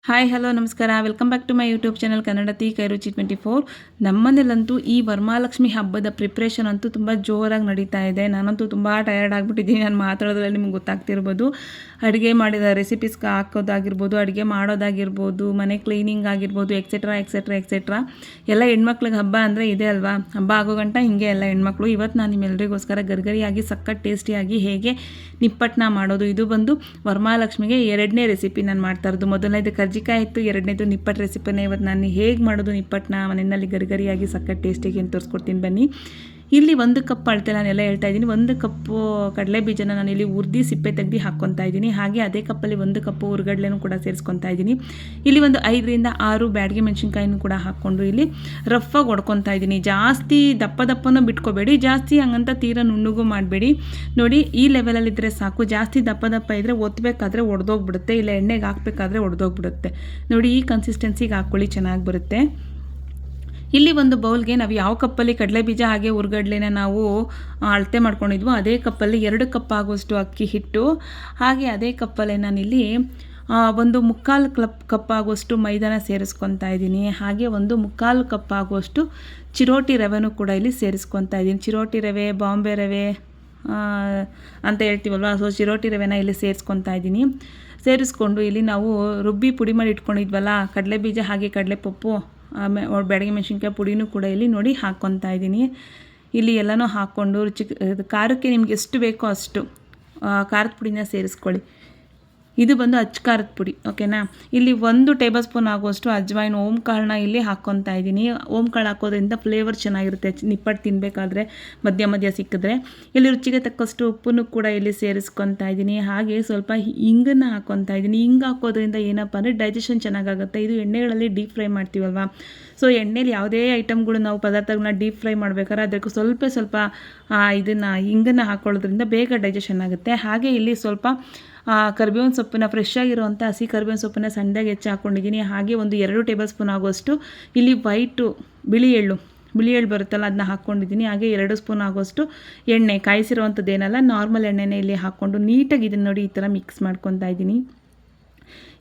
Hi hello ನಮಸ್ಕಾರ, welcome back to my YouTube channel Kannadathi Kairuchi 24. ನಮ್ಮನೇಲಂತೂ ಈ ವರಮಹಾಲಕ್ಷ್ಮಿ ಹಬ್ಬದ ಪ್ರಿಪ್ರೇಷನ್ ಅಂತೂ ತುಂಬ ಜೋರಾಗಿ ನಡೀತಾ ಇದೆ. ನಾನಂತೂ ತುಂಬ ಟಯರ್ಡ್ ಆಗಿಬಿಟ್ಟಿದ್ದೀನಿ. ನಾನು ಮಾತಾಡೋದ್ರಲ್ಲಿ ನಿಮ್ಗೆ ಗೊತ್ತಾಗ್ತಿರ್ಬೋದು. ಅಡುಗೆ ಮಾಡಿದ ರೆಸಿಪೀಸ್ ಹಾಕೋದಾಗಿರ್ಬೋದು, ಅಡುಗೆ ಮಾಡೋದಾಗಿರ್ಬೋದು, ಮನೆ ಕ್ಲೀನಿಂಗ್ ಆಗಿರ್ಬೋದು, ಎಕ್ಸೆಟ್ರಾ ಎಕ್ಸೆಟ್ರಾ ಎಕ್ಸೆಟ್ರಾ ಎಲ್ಲ ಹೆಣ್ಮಕ್ಳಿಗೆ ಹಬ್ಬ ಅಂದರೆ ಇದೆ ಅಲ್ವಾ. ಹಬ್ಬ ಆಗೋ ಗಂಟ ಹಿಂಗೆ ಎಲ್ಲ ಹೆಣ್ಮಕ್ಳು. ಇವತ್ತು ನಾನು ನಿಮ್ಮೆಲ್ಲರಿಗೋಸ್ಕರ ಗರ್ಗರಿಯಾಗಿ ಸಖತ್ ಟೇಸ್ಟಿಯಾಗಿ ಹೇಗೆ ನಿಪ್ಪಟ್ಟನ್ನ ಮಾಡೋದು, ಇದು ಬಂದು ವರಮಹಾಲಕ್ಷ್ಮಿಗೆ ಎರಡನೇ ರೆಸಿಪಿ ನಾನು ಮಾಡ್ತಾ ಇರೋದು. ಮೊದಲನೇದು ಕರ್ಜಿಕಾಯಿ ಇತ್ತು, ಎರಡನೇದು ನಿಪ್ಪಟ್ಟು ರೆಸಿಪಿನೇ. ಇವತ್ತು ನಾನು ಹೇಗೆ ಮಾಡೋದು ನಿಪ್ಪಟ್ಟನ್ನ ಮನೆಯಲ್ಲಿ ಗರಿಗರಿಯಾಗಿ ಸಖತ್ ಟೇಸ್ಟಿಗೆ ಅಂತ ತೋರಿಸ್ಕೊಡ್ತೀನಿ ಬನ್ನಿ. ಇಲ್ಲಿ 1 ಕಪ್ ಅಳತೆ ನಾನೆಲ್ಲ ಹೇಳ್ತಾ ಇದ್ದೀನಿ. 1 ಕಪ್ಪು ಕಡಲೆ ಬೀಜನ ನಾನು ಇಲ್ಲಿ ಹುರಿದು ಸಿಪ್ಪೆ ತೆಗೆದು ಹಾಕ್ಕೊತಾ ಇದ್ದೀನಿ. ಹಾಗೆ ಅದೇ ಕಪ್ಪಲ್ಲಿ 1 ಕಪ್ಪು ಹುರ್ಗಡ್ಲೆನೂ ಕೂಡ ಸೇರಿಸ್ಕೊತಾ ಇದ್ದೀನಿ. ಇಲ್ಲಿ ಒಂದು 5ರಿಂದ 6 ಬ್ಯಾಡಗಿ ಮೆಣಸಿನ್ಕಾಯಿನೂ ಕೂಡ ಹಾಕ್ಕೊಂಡು ಇಲ್ಲಿ ರಫಾಗಿ ಹೊಡ್ಕೊತಾ ಇದ್ದೀನಿ. ಜಾಸ್ತಿ ದಪ್ಪನೂ ಬಿಟ್ಕೋಬೇಡಿ, ಜಾಸ್ತಿ ಹಂಗಂತ ತೀರ ನುಣ್ಣಗೂ ಮಾಡಬೇಡಿ. ನೋಡಿ ಈ ಲೆವೆಲಲ್ಲಿದ್ದರೆ ಸಾಕು. ಜಾಸ್ತಿ ದಪ್ಪ ಇದ್ದರೆ ಒತ್ತಬೇಕಾದ್ರೆ ಒಡೆದೋಗ್ಬಿಡುತ್ತೆ, ಇಲ್ಲ ಎಣ್ಣೆಗೆ ಹಾಕಬೇಕಾದ್ರೆ ಒಡೆದೋಗ್ಬಿಡುತ್ತೆ. ನೋಡಿ ಈ ಕನ್ಸಿಸ್ಟೆನ್ಸಿಗೆ ಹಾಕ್ಕೊಳ್ಳಿ, ಚೆನ್ನಾಗಿ ಬರುತ್ತೆ. ಇಲ್ಲಿ ಒಂದು ಬೌಲ್ಗೆ ನಾವು ಯಾವ ಕಪ್ಪಲ್ಲಿ ಕಡಲೆಬೀಜ ಹಾಗೆ ಹುರ್ಗಡ್ಲೆನ ನಾವು ಅಳತೆ ಮಾಡ್ಕೊಂಡಿದ್ವೋ ಅದೇ ಕಪ್ಪಲ್ಲಿ 2 ಕಪ್ ಆಗುವಷ್ಟು ಅಕ್ಕಿ ಹಿಟ್ಟು, ಹಾಗೆ ಅದೇ ಕಪ್ಪಲ್ಲೇ ನಾನಿಲ್ಲಿ ಒಂದು 3/4 ಕಪ್ ಆಗುವಷ್ಟು ಮೈದಾನ ಸೇರಿಸ್ಕೊತಾ ಇದ್ದೀನಿ. ಹಾಗೆ ಒಂದು 3/4 ಕಪ್ ಆಗುವಷ್ಟು ಚಿರೋಟಿ ರವೆನೂ ಕೂಡ ಇಲ್ಲಿ ಸೇರಿಸ್ಕೊತಾ ಇದ್ದೀನಿ. ಚಿರೋಟಿ ರವೆ, ಬಾಂಬೆ ರವೆ ಅಂತ ಹೇಳ್ತೀವಲ್ವ, ಸೊ ಚಿರೋಟಿ ರವೆನ ಇಲ್ಲಿ ಸೇರಿಸ್ಕೊತಾ ಇದ್ದೀನಿ. ಸೇರಿಸ್ಕೊಂಡು ಇಲ್ಲಿ ನಾವು ರುಬ್ಬಿ ಪುಡಿ ಮಾಡಿ ಇಟ್ಕೊಂಡಿದ್ವಲ್ಲ ಕಡಲೆಬೀಜ ಹಾಗೆ ಕಡಲೆಪಪ್ಪು, ಬ್ಯಾಡಗಿ ಮೆಣಸಿನ್ಕಾಯಿ ಪುಡಿನೂ ಕೂಡ ಇಲ್ಲಿ ನೋಡಿ ಹಾಕ್ಕೊತಾ ಇದ್ದೀನಿ. ಇಲ್ಲಿ ಎಲ್ಲನೂ ಹಾಕ್ಕೊಂಡು ಖಾರಕ್ಕೆ ನಿಮ್ಗೆ ಎಷ್ಟು ಬೇಕೋ ಅಷ್ಟು ಖಾರದ ಪುಡಿನ ಸೇರಿಸ್ಕೊಳ್ಳಿ. ಇದು ಬಂದು ಅಚ್ಚ ಖಾರದ ಪುಡಿ, ಓಕೆನಾ. ಇಲ್ಲಿ 1 ಟೇಬಲ್ ಸ್ಪೂನ್ ಆಗುವಷ್ಟು ಅಜ್ವಾಯಿನ್ ಓಂಕಾಳನ್ನ ಇಲ್ಲಿ ಹಾಕ್ಕೊತಾ ಇದ್ದೀನಿ. ಓಂಕಾಳು ಹಾಕೋದ್ರಿಂದ ಫ್ಲೇವರ್ ಚೆನ್ನಾಗಿರುತ್ತೆ ನಿಪ್ಪಟ್ಟು ತಿನ್ನಬೇಕಾದ್ರೆ, ಮಧ್ಯ ಸಿಕ್ಕಿದ್ರೆ. ಇಲ್ಲಿ ರುಚಿಗೆ ತಕ್ಕಷ್ಟು ಉಪ್ಪನ್ನು ಕೂಡ ಇಲ್ಲಿ ಸೇರಿಸ್ಕೊತಾ ಇದ್ದೀನಿ. ಹಾಗೆ ಸ್ವಲ್ಪ ಹಿಂಗನ್ನು ಹಾಕ್ಕೊತಾ ಇದ್ದೀನಿ. ಹಿಂಗೆ ಹಾಕೋದ್ರಿಂದ ಏನಪ್ಪ ಅಂದರೆ ಡೈಜೆಷನ್ ಚೆನ್ನಾಗಾಗುತ್ತೆ. ಇದು ಎಣ್ಣೆಗಳಲ್ಲಿ ಡೀಪ್ ಫ್ರೈ ಮಾಡ್ತೀವಲ್ವ, ಸೊ ಎಣ್ಣೆಲಿ ಯಾವುದೇ ಐಟಮ್ಗಳು ನಾವು ಪದಾರ್ಥಗಳನ್ನ ಡೀಪ್ ಫ್ರೈ ಮಾಡ್ಬೇಕಾದ್ರೆ ಅದಕ್ಕೆ ಸ್ವಲ್ಪ ಇದನ್ನು ಹಿಂಗನ್ನು ಹಾಕೊಳ್ಳೋದ್ರಿಂದ ಬೇಗ ಡೈಜೆಷನ್ ಆಗುತ್ತೆ. ಹಾಗೆ ಇಲ್ಲಿ ಸ್ವಲ್ಪ ಕರಿಬೇವಿನ ಸೊಪ್ಪನ್ನ, ಫ್ರೆಶ್ ಆಗಿರುವಂಥ ಹಸಿ ಕರಿಬೇವಿನ ಸೊಪ್ಪನ್ನ ಸಣ್ಣದಾಗಿ ಹೆಚ್ಚಿ ಹಾಕ್ಕೊಂಡಿದ್ದೀನಿ. ಹಾಗೆ ಒಂದು 2 ಟೇಬಲ್ ಸ್ಪೂನ್ ಆಗುವಷ್ಟು ಇಲ್ಲಿ ಬಿಳಿ ಎಳ್ಳು ಬರುತ್ತಲ್ಲ ಅದನ್ನ ಹಾಕ್ಕೊಂಡಿದ್ದೀನಿ. ಹಾಗೆ 2 ಸ್ಪೂನ್ ಆಗುವಷ್ಟು ಎಣ್ಣೆ, ಕಾಯಿಸಿರುವಂಥದ್ದೇನಲ್ಲ ನಾರ್ಮಲ್ ಎಣ್ಣೆನೇ ಇಲ್ಲಿ ಹಾಕ್ಕೊಂಡು ನೀಟಾಗಿ ಇದನ್ನು ನೋಡಿ ಈ ಥರ ಮಿಕ್ಸ್ ಮಾಡ್ಕೊತಾ ಇದ್ದೀನಿ.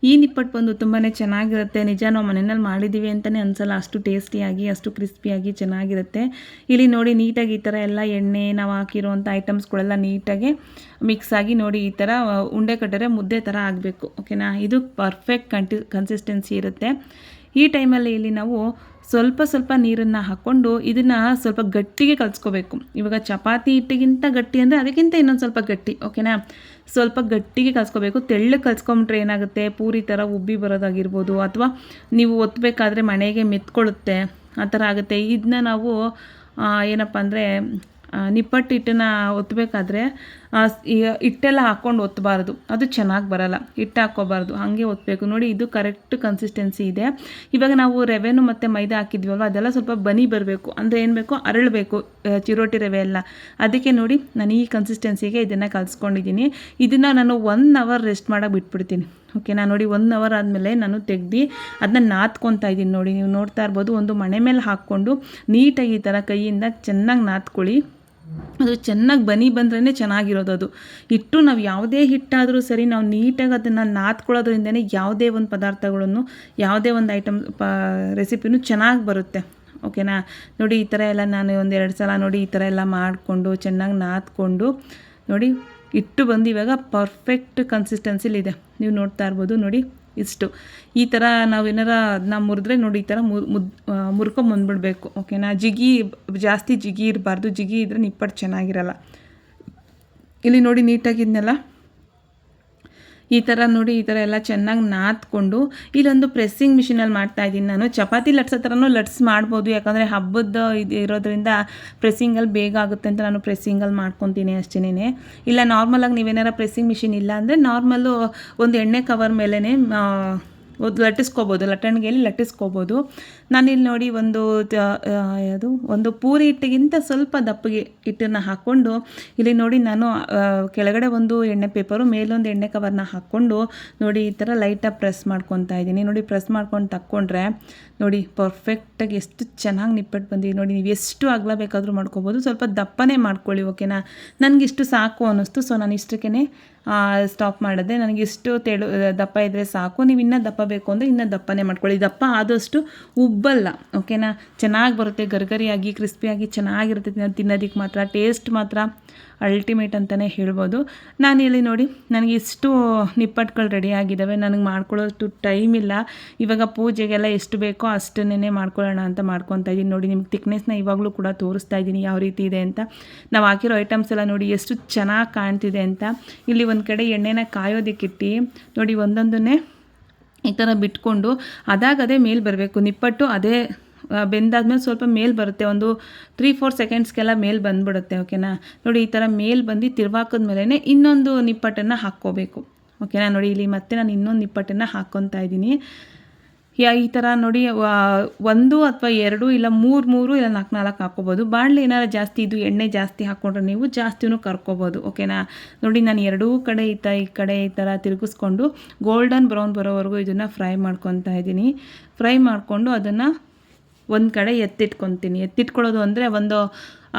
ಈ ನಿಪ್ಪಟ್ಟು ಬಂದು ತುಂಬಾ ಚೆನ್ನಾಗಿರುತ್ತೆ. ನಿಜ ನಾವು ಮನೆಯಲ್ಲಿ ಮಾಡಿದ್ದೀವಿ ಅಂತಲೇ ಅನಿಸಲ್ಲ, ಅಷ್ಟು ಟೇಸ್ಟಿಯಾಗಿ ಅಷ್ಟು ಕ್ರಿಸ್ಪಿಯಾಗಿ ಚೆನ್ನಾಗಿರುತ್ತೆ. ಇಲ್ಲಿ ನೋಡಿ ನೀಟಾಗಿ ಈ ಥರ ಎಲ್ಲ ಎಣ್ಣೆ ನಾವು ಹಾಕಿರುವಂಥ ಐಟಮ್ಸ್ಗಳೆಲ್ಲ ನೀಟಾಗಿ ಮಿಕ್ಸ್ ಆಗಿ ನೋಡಿ ಈ ಥರ ಉಂಡೆ ಕಟ್ಟರೆ ಮುದ್ದೆ ಥರ ಆಗಬೇಕು, ಓಕೆನಾ. ಇದು ಪರ್ಫೆಕ್ಟ್ ಕನ್ಸಿಸ್ಟೆನ್ಸಿ ಇರುತ್ತೆ. ಈ ಟೈಮಲ್ಲಿ ಇಲ್ಲಿ ನಾವು ಸ್ವಲ್ಪ ನೀರನ್ನು ಹಾಕ್ಕೊಂಡು ಇದನ್ನು ಸ್ವಲ್ಪ ಗಟ್ಟಿಗೆ ಕಲಿಸ್ಕೋಬೇಕು. ಇವಾಗ ಚಪಾತಿ ಹಿಟ್ಟಿಗಿಂತ ಗಟ್ಟಿ ಅಂದರೆ ಅದಕ್ಕಿಂತ ಇನ್ನೊಂದು ಸ್ವಲ್ಪ ಗಟ್ಟಿ, ಓಕೆನಾ. ಸ್ವಲ್ಪ ಗಟ್ಟಿಗೆ ಕಲಿಸ್ಕೋಬೇಕು. ತೆಳ್ಳಗೆ ಕಲಿಸ್ಕೊಂಬಿಟ್ರೆ ಏನಾಗುತ್ತೆ, ಪೂರಿ ಥರ ಉಬ್ಬಿ ಬರೋದಾಗಿರ್ಬೋದು, ಅಥವಾ ನೀವು ಒತ್ತಬೇಕಾದ್ರೆ ಮನೆಗೆ ಮೆತ್ಕೊಳ್ಳುತ್ತೆ, ಆ ಥರ ಆಗುತ್ತೆ. ಇದನ್ನ ನಾವು ಏನಪ್ಪ ಅಂದರೆ ನಿಪ್ಪಟ್ಟು ಹಿಟ್ಟನ್ನು ಒತ್ತಬೇಕಾದ್ರೆ ಹಿಟ್ಟೆಲ್ಲ ಹಾಕ್ಕೊಂಡು ಒತ್ತಬಾರ್ದು, ಅದು ಚೆನ್ನಾಗಿ ಬರಲ್ಲ. ಹಿಟ್ಟು ಹಾಕ್ಕೋಬಾರ್ದು, ಹಾಗೆ ಒತ್ತಬೇಕು. ನೋಡಿ ಇದು ಕರೆಕ್ಟ್ ಕನ್ಸಿಸ್ಟೆನ್ಸಿ ಇದೆ. ಇವಾಗ ನಾವು ರವೆನೂ ಮತ್ತು ಮೈದಾ ಹಾಕಿದ್ವಲ್ವ, ಅದೆಲ್ಲ ಸ್ವಲ್ಪ ಬನಿ ಬರಬೇಕು, ಅಂದರೆ ಏನು ಬೇಕು, ಅರಳಬೇಕು ಚಿರೋಟಿ ರವೆ ಎಲ್ಲ. ಅದಕ್ಕೆ ನೋಡಿ ನಾನು ಈ ಕನ್ಸಿಸ್ಟೆನ್ಸಿಗೆ ಇದನ್ನು ಕಲಿಸ್ಕೊಂಡಿದ್ದೀನಿ. ಇದನ್ನು ನಾನು 1 ಅವರ್ ರೆಸ್ಟ್ ಮಾಡೋಕೆ ಬಿಟ್ಬಿಡ್ತೀನಿ, ಓಕೆನಾ. ನೋಡಿ 1 ಅವರ್ ಆದಮೇಲೆ ನಾನು ತೆಗ್ದು ಅದನ್ನ ನಾದ್ಕೊತಾ ಇದ್ದೀನಿ. ನೋಡಿ ನೀವು ನೋಡ್ತಾ ಇರ್ಬೋದು, ಒಂದು ಮಣೆ ಮೇಲೆ ಹಾಕ್ಕೊಂಡು ನೀಟಾಗಿ ಈ ಥರ ಕೈಯಿಂದ ಚೆನ್ನಾಗಿ ನಾದ್ಕೊಳ್ಳಿ. ಅದು ಚೆನ್ನಾಗಿ ಬನಿ ಬಂದ್ರೇ ಚೆನ್ನಾಗಿರೋದು. ಅದು ಹಿಟ್ಟು ನಾವು ಯಾವುದೇ ಹಿಟ್ಟಾದರೂ ಸರಿ, ನಾವು ನೀಟಾಗಿ ಅದನ್ನು ನಾದ್ಕೊಳ್ಳೋದ್ರಿಂದನೇ ಯಾವುದೇ ಒಂದು ಪದಾರ್ಥಗಳನ್ನು, ಯಾವುದೇ ಒಂದು ಐಟಮ್ ರೆಸಿಪಿನೂ ಚೆನ್ನಾಗಿ ಬರುತ್ತೆ, ಓಕೆನಾ. ನೋಡಿ ಈ ಥರ ಎಲ್ಲ ನಾನು 1-2 ಸಲ ನೋಡಿ ಈ ಥರ ಎಲ್ಲ ಮಾಡಿಕೊಂಡು ಚೆನ್ನಾಗಿ ನಾದ್ಕೊಂಡು ನೋಡಿ ಹಿಟ್ಟು ಬಂದು ಇವಾಗ ಪರ್ಫೆಕ್ಟ್ ಕನ್ಸಿಸ್ಟೆನ್ಸಿಲಿದೆ. ನೀವು ನೋಡ್ತಾ ಇರ್ಬೋದು ನೋಡಿ ಇಷ್ಟು. ಈ ಥರ ನಾವೇನಾರ ಅದನ್ನ ಮುರಿದ್ರೆ ನೋಡಿ ಈ ಥರ ಮುರ್ಕೊಂಬಂದ್ಬಿಡ್ಬೇಕು, ಓಕೆನಾ. ಜಾಸ್ತಿ ಜಿಗಿ ಇರಬಾರ್ದು, ಜಿಗಿ ಇದ್ದರೆ ನಿಪ್ಪಟ್ಟು ಚೆನ್ನಾಗಿರಲ್ಲ. ಇಲ್ಲಿ ನೋಡಿ ನೀಟಾಗಿದ್ನೆಲ್ಲ ಈ ಥರ ನೋಡಿ ಈ ಥರ ಎಲ್ಲ ಚೆನ್ನಾಗಿ ನಾದ್ಕೊಂಡು ಇಲ್ಲೊಂದು ಪ್ರೆಸ್ಸಿಂಗ್ ಮಿಷಿನಲ್ಲಿ ಮಾಡ್ತಾಯಿದ್ದೀನಿ ನಾನು. ಚಪಾತಿ ಲಟ್ಸೋ ಥರನೂ ಮಾಡ್ಬೋದು, ಯಾಕಂದರೆ ಹಬ್ಬದ ಇದು ಇರೋದ್ರಿಂದ ಪ್ರೆಸ್ಸಿಂಗಲ್ಲಿ ಬೇಗ ಆಗುತ್ತೆ ಅಂತ ನಾನು ಪ್ರೆಸ್ಸಿಂಗಲ್ಲಿ ಮಾಡ್ಕೊತೀನಿ ಅಷ್ಟೇನೆ. ಇಲ್ಲ ನಾರ್ಮಲಾಗಿ ನೀವೇನಾರ ಪ್ರೆಸ್ಸಿಂಗ್ ಮಿಷಿನ್ ಇಲ್ಲ ಅಂದರೆ ನಾರ್ಮಲ್ಲು ಒಂದು ಎಣ್ಣೆ ಕವರ್ ಮೇಲೇ ಲಟ್ಟಣಿಗೆಯಲ್ಲಿ ಲಟ್ಟಿಸ್ಕೋಬೋದು. ನಾನಿಲ್ಲಿ ನೋಡಿ ಒಂದು ಪೂರಿ ಹಿಟ್ಟಿಗಿಂತ ಸ್ವಲ್ಪ ದಪ್ಪಗೆ ಹಿಟ್ಟನ್ನು ಹಾಕ್ಕೊಂಡು ಇಲ್ಲಿ ನೋಡಿ ನಾನು ಕೆಳಗಡೆ ಒಂದು ಎಣ್ಣೆ ಪೇಪರು, ಮೇಲೊಂದು ಎಣ್ಣೆ ಕವರ್ನ ಹಾಕ್ಕೊಂಡು ನೋಡಿ ಈ ಥರ ಲೈಟಾಗಿ ಪ್ರೆಸ್ ಮಾಡ್ಕೊತಾ ಇದ್ದೀನಿ. ನೋಡಿ ಪ್ರೆಸ್ ಮಾಡ್ಕೊಂಡು ತಕ್ಕೊಂಡ್ರೆ ನೋಡಿ ಪರ್ಫೆಕ್ಟಾಗಿ ಎಷ್ಟು ಚೆನ್ನಾಗಿ ನಿಪ್ಪಟ್ಟು ಬಂದಿದೆ. ನೋಡಿ ನೀವು ಎಷ್ಟು ಅಗಲ ಬೇಕಾದರೂ ಮಾಡ್ಕೋಬೋದು, ಸ್ವಲ್ಪ ದಪ್ಪನೇ ಮಾಡ್ಕೊಳ್ಳಿ, ಓಕೆನಾ. ನನಗಿಷ್ಟು ಸಾಕು ಅನ್ನಿಸ್ತು, ಸೊ ನಾನು ಇಷ್ಟಕ್ಕೇ ಸ್ಟಾಪ್ ಮಾಡಿದೆ. ನನಗೆ ಇಷ್ಟು ದಪ್ಪ ಇದ್ದರೆ ಸಾಕು. ನೀವು ಇನ್ನೂ ದಪ್ಪ ಬೇಕು ಅಂದರೆ ಇನ್ನೂ ದಪ್ಪನೇ ಮಾಡ್ಕೊಳ್ಳಿ. ದಪ್ಪ ಆದಷ್ಟು ಉಬ್ಬಲ್ಲ, ಓಕೆನಾ. ಚೆನ್ನಾಗಿ ಬರುತ್ತೆ, ಗರ್ಗರಿಯಾಗಿ ಕ್ರಿಸ್ಪಿಯಾಗಿ ಚೆನ್ನಾಗಿರುತ್ತೆ ತಿನ್ನೋದಕ್ಕೆ ಮಾತ್ರ. ಟೇಸ್ಟ್ ಮಾತ್ರ ಅಲ್ಟಿಮೇಟ್ ಅಂತಲೇ ಹೇಳ್ಬೋದು. ನಾನಿಲ್ಲಿ ನೋಡಿ ನನಗೆ ಇಷ್ಟು ನಿಪ್ಪಟ್ಟುಗಳು ರೆಡಿ ಆಗಿದ್ದಾವೆ. ನನಗೆ ಮಾಡ್ಕೊಳ್ಳೋಷ್ಟು ಟೈಮ್ ಇಲ್ಲ. ಇವಾಗ ಪೂಜೆಗೆಲ್ಲ ಎಷ್ಟು ಬೇಕೋ ಅಷ್ಟನ್ನೇ ಮಾಡ್ಕೊಳ್ಳೋಣ ಅಂತ ಮಾಡ್ಕೊತಾ ಇದ್ದೀನಿ. ನೋಡಿ ನಿಮ್ಗೆ ತಿಕ್ನೆಸ್ನ ಇವಾಗಲೂ ಕೂಡ ತೋರಿಸ್ತಾ ಇದ್ದೀನಿ ಯಾವ ರೀತಿ ಇದೆ ಅಂತ. ನಾವು ಹಾಕಿರೋ ಐಟಮ್ಸ್ ಎಲ್ಲ ನೋಡಿ ಎಷ್ಟು ಚೆನ್ನಾಗಿ ಕಾಣ್ತಿದೆ ಅಂತ. ಇಲ್ಲಿ ಒಂದು ಕಡೆ ಎಣ್ಣೆನ ಕಾಯೋದಕ್ಕಿಟ್ಟು ನೋಡಿ ಒಂದೊಂದನ್ನೇ ಈ ಥರ ಬಿಟ್ಕೊಂಡು ಅದಾಗದೇ ಮೇಲೆ ಬರಬೇಕು. ನಿಪ್ಪಟ್ಟು ಅದೇ ಬೆಂದಾದ್ಮೇಲೆ ಸ್ವಲ್ಪ ಮೇಲ್ ಬರುತ್ತೆ, ಒಂದು 3-4 ಸೆಕೆಂಡ್ಸ್ಗೆಲ್ಲ ಮೇಲ್ ಬಂದುಬಿಡುತ್ತೆ, ಓಕೆನಾ. ನೋಡಿ ಈ ಥರ ಮೇಲ್ ಬಂದು ತಿರ್ವಾಕಿದ್ಮೇಲೆ ಇನ್ನೊಂದು ನಿಪ್ಪಟ್ಟನ್ನು ಹಾಕ್ಕೋಬೇಕು, ಓಕೆನಾ. ನೋಡಿ ಇಲ್ಲಿ ಮತ್ತೆ ನಾನು ಇನ್ನೊಂದು ನಿಪ್ಪಟ್ಟನ್ನು ಹಾಕ್ಕೊತಾ ಇದ್ದೀನಿ. ಈ ಥರ ನೋಡಿ 1 ಅಥವಾ 2 ಇಲ್ಲ 3 ಇಲ್ಲ 4 ಹಾಕ್ಕೋಬೋದು. ಬಾಣಲೆ ಏನಾರು ಜಾಸ್ತಿ ಇದು ಎಣ್ಣೆ ಜಾಸ್ತಿ ಹಾಕ್ಕೊಂಡ್ರೆ ನೀವು ಜಾಸ್ತಿನೂ ಕರ್ಕೋಬೋದು, ಓಕೆನಾ. ನೋಡಿ ನಾನು ಎರಡೂ ಕಡೆ ಈ ಕಡೆ ಈ ಥರ ತಿರುಗಿಸ್ಕೊಂಡು ಗೋಲ್ಡನ್ ಬ್ರೌನ್ ಬರೋವರೆಗೂ ಇದನ್ನು ಫ್ರೈ ಮಾಡ್ಕೊತಾ ಇದ್ದೀನಿ. ಫ್ರೈ ಮಾಡಿಕೊಂಡು ಅದನ್ನು ಒಂದು ಕಡೆ ಎತ್ತಿಟ್ಕೊಳ್ಳೋದು ಅಂದರೆ ಒಂದು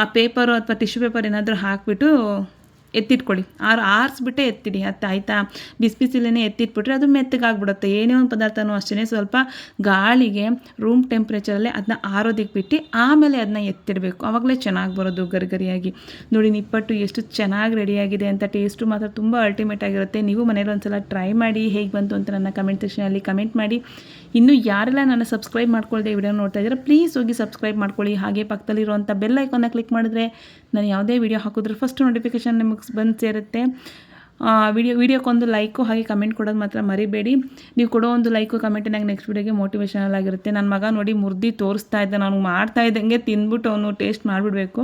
ಆ ಪೇಪರು ಅಥವಾ ಟಿಶ್ಯೂ ಪೇಪರ್ ಏನಾದರೂ ಹಾಕಿಬಿಟ್ಟು ಎತ್ತಿಟ್ಕೊಳ್ಳಿ. ಆರಿಸ್ಬಿಟ್ಟೆ ಎತ್ತಿಡಿ ಆಯಿತಾ. ಬಿಸಿಲೇ ಎತ್ತಿಟ್ಬಿಟ್ರೆ ಅದು ಮೆತ್ತಗಾಗ್ಬಿಡುತ್ತೆ. ಏನೇ ಒಂದು ಪದಾರ್ಥನೂ ಅಷ್ಟೇ ಸ್ವಲ್ಪ ಗಾಳಿಗೆ ರೂಮ್ ಟೆಂಪ್ರೇಚರಲ್ಲೇ ಅದನ್ನ ಆರೋದಕ್ಕೆ ಬಿಟ್ಟು ಆಮೇಲೆ ಅದನ್ನ ಎತ್ತಿಡಬೇಕು. ಆವಾಗಲೇ ಚೆನ್ನಾಗಿ ಬರೋದು ಗರಿಗರಿಯಾಗಿ. ನೋಡಿ ನಿಪ್ಪಟ್ಟು ಎಷ್ಟು ಚೆನ್ನಾಗಿ ರೆಡಿಯಾಗಿದೆ ಅಂತ. ಟೇಸ್ಟು ಮಾತ್ರ ತುಂಬ ಅಲ್ಟಿಮೇಟ್ ಆಗಿರುತ್ತೆ. ನೀವು ಮನೇಲಿ ಒಂದ್ಸಲ ಟ್ರೈ ಮಾಡಿ ಹೇಗೆ ಬಂತು ಅಂತ ನನ್ನ ಕಮೆಂಟ್ ಸೆಕ್ಷನಲ್ಲಿ ಕಮೆಂಟ್ ಮಾಡಿ. ಇನ್ನೂ ಯಾರೆಲ್ಲ ನಾನು ಸಬ್ಸ್ಕ್ರೈಬ್ ಮಾಡ್ಕೊಳ್ಳದೆ ವಿಡಿಯೋ ನೋಡ್ತಾ ಇದ್ದೀರಾ ಪ್ಲೀಸ್ ಹೋಗಿ ಸಬ್ಸ್ಕ್ರೈಬ್ ಮಾಡ್ಕೊಳ್ಳಿ. ಹಾಗೆ ಪಕ್ಕದಲ್ಲಿರುವಂಥ ಬೆಲ್ ಐಕಾನ್ನ ಕ್ಲಿಕ್ ಮಾಡಿದ್ರೆ ನಾನು ಯಾವುದೇ ವಿಡಿಯೋ ಹಾಕಿದ್ರೆ ಫಸ್ಟ್ ನೋಟಿಫಿಕೇಷನ್ ನಿಮಗೆ ಬಂದು ಸೇರುತ್ತೆ. ವಿಡಿಯೋಕ್ಕೊಂದು ಲೈಕು ಹಾಗೆ ಕಮೆಂಟ್ ಕೊಡೋದು ಮಾತ್ರ ಮರಿಬೇಡಿ. ನೀವು ಕೊಡೋ ಒಂದು ಲೈಕು ಕಮೆಂಟ್ ನನಗೆ ನೆಕ್ಸ್ಟ್ ವಿಡಿಯೋಗೆ ಮೋಟಿವೇಶನಲ್ ಆಗಿರುತ್ತೆ. ನನ್ನ ಮಗ ನೋಡಿ ಮುರ್ದಿ ತೋರಿಸ್ತಾ ಇದ್ದೆ, ನಾನು ಮಾಡ್ತಾ ಇದ್ದಂಗೆ ತಿಂದ್ಬಿಟ್ಟು ಅವನು ಟೇಸ್ಟ್ ಮಾಡಿಬಿಡ್ಬೇಕು.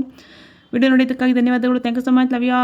ವಿಡಿಯೋ ನೋಡಿದ್ದಕ್ಕಾಗಿ ಧನ್ಯವಾದಗಳು. Thank you so much. Love you.